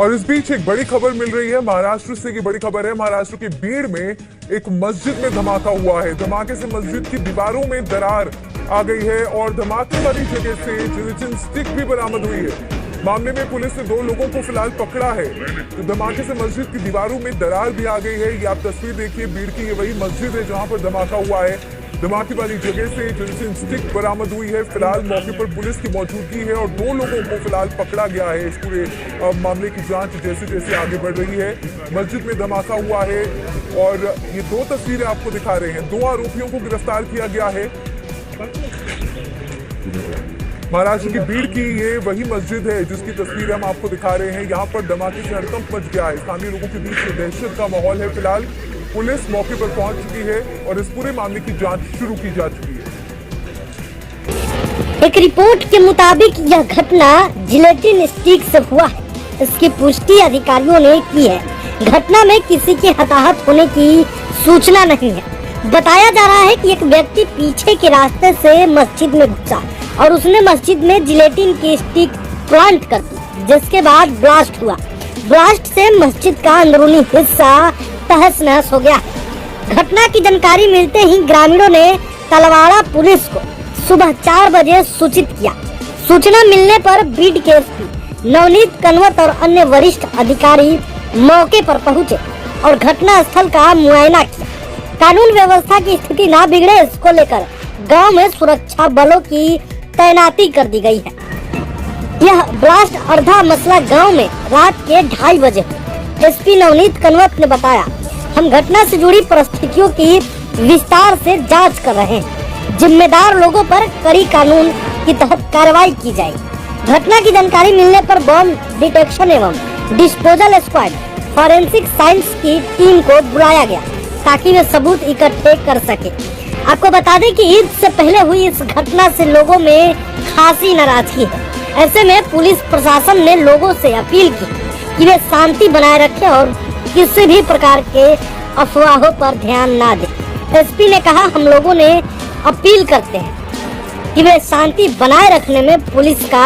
और इस बीच एक बड़ी खबर मिल रही है महाराष्ट्र से। की बड़ी खबर है महाराष्ट्र के बीड़ में एक मस्जिद में धमाका हुआ है। धमाके से मस्जिद की दीवारों में दरार आ गई है और धमाके वाली जगह से जिलेटिन स्टिक भी बरामद हुई है। मामले में पुलिस ने 2 लोगों को फिलहाल पकड़ा है। तो धमाके से मस्जिद की दीवारों में दरार भी आ गई है। ये आप तस्वीर देखिए, बीड़ की ये वही मस्जिद है जहां पर धमाका हुआ है। धमाके वाली जगह से जिलेटिन स्टिक बरामद हुई है। फिलहाल मौके पर पुलिस की मौजूदगी है और 2 लोगों को फिलहाल पकड़ा गया है। इस पूरे मामले की जांच जैसे जैसे आगे बढ़ रही है। मस्जिद में धमाका हुआ है और ये 2 तस्वीरें आपको दिखा रहे हैं। 2 आरोपियों को गिरफ्तार किया गया है। महाराष्ट्र की बीड़ की ये वही मस्जिद है जिसकी तस्वीर हम आपको दिखा रहे हैं। यहाँ पर धमाके से हड़कंप मच गया है। स्थानीय लोगों के बीच में दहशत का माहौल है। फिलहाल पुलिस मौके पर पहुंच चुकी है और इस पूरे मामले की जांच शुरू की जा चुकी है। एक रिपोर्ट के मुताबिक यह घटना जिलेटिन स्टिक से हुआ है। इसकी पुष्टि अधिकारियों ने की है। घटना में किसी के हताहत होने की सूचना नहीं है। बताया जा रहा है कि एक व्यक्ति पीछे के रास्ते से मस्जिद में घुसा और उसने मस्जिद में जिलेटिन की स्टिक प्लांट कर दी, जिसके बाद ब्लास्ट हुआ। ब्लास्ट से मस्जिद का अंदरूनी हिस्सा तहस नहस हो गया। घटना की जानकारी मिलते ही ग्रामीणों ने तलवाड़ा पुलिस को सुबह 4 बजे सूचित किया। सूचना मिलने पर बीड़ के एसपी नवनीत कनवत और अन्य वरिष्ठ अधिकारी मौके पर पहुंचे और घटना स्थल का मुआयना किया। कानून व्यवस्था की स्थिति ना बिगड़े, इसको लेकर गांव में सुरक्षा बलों की तैनाती कर दी गई है। यह ब्लास्ट अर्धा मसला गांव में रात के 2:30 बजे। एसपी नवनीत कनवत ने बताया, हम घटना से जुड़ी परिस्थितियों की विस्तार से जांच कर रहे हैं। जिम्मेदार लोगों पर कड़ी कानून के तहत कार्रवाई की जाएगी। घटना की जानकारी मिलने पर बम डिटेक्शन एवं डिस्पोजल स्क्वाड फॉरेंसिक साइंस की टीम को बुलाया गया ताकि वे सबूत इकट्ठे कर सके। आपको बता दें कि ईद से पहले हुई इस घटना से लोगों में खासी नाराजगी है। ऐसे में पुलिस प्रशासन ने लोगों से अपील की कि वे शांति बनाए रखें और किसी भी प्रकार के अफवाहों पर ध्यान ना दें। एसपी ने कहा, हम लोगों ने अपील करते हैं कि वे शांति बनाए रखने में पुलिस का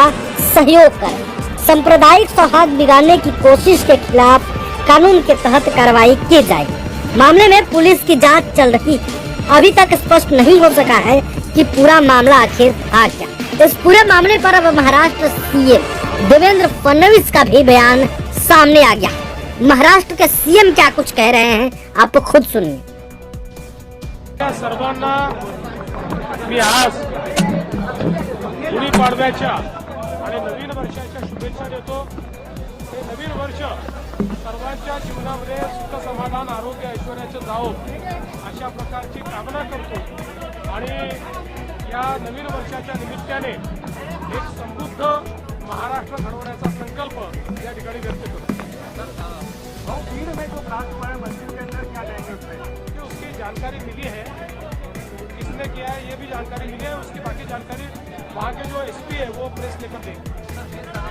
सहयोग करें। सांप्रदायिक सौहार्द बिगाड़ने की कोशिश के खिलाफ कानून के तहत कार्रवाई की जाएगी। मामले में पुलिस की जांच चल रही है। अभी तक स्पष्ट नहीं हो सका है कि पूरा मामला आखिर था क्या। इस पूरे मामले पर अब महाराष्ट्र सीएम देवेंद्र फडणवीस का भी बयान सामने आ गया। महाराष्ट्र के सीएम क्या कुछ कह रहे हैं, आप खुद सुनिए। सर्वांना मी आज गुढीपाडव्याच्या आणि नवीन वर्षाच्या शुभेच्छा देतो। हे नवीन वर्ष सर्वांच्या जीवनामध्ये सुख समाधान आरोग्य ऐश्वर्याचं जावो अशा प्रकारची कामना करतो आणि या नवीन वर्षाच्या निमित्ताने एक समृद्ध महाराष्ट्र घडवण्याचा संकल्प या ठिकाणी व्यक्त करतो। भीड़ में जो ब्लास्ट हुआ है मस्जिद के अंदर, क्या कहेंगे उसमें? उसकी जानकारी मिली है, किसने किया है ये भी जानकारी मिली है। उसकी बाकी जानकारी वहाँ के जो एसपी है वो प्रेस लेकर देंगे।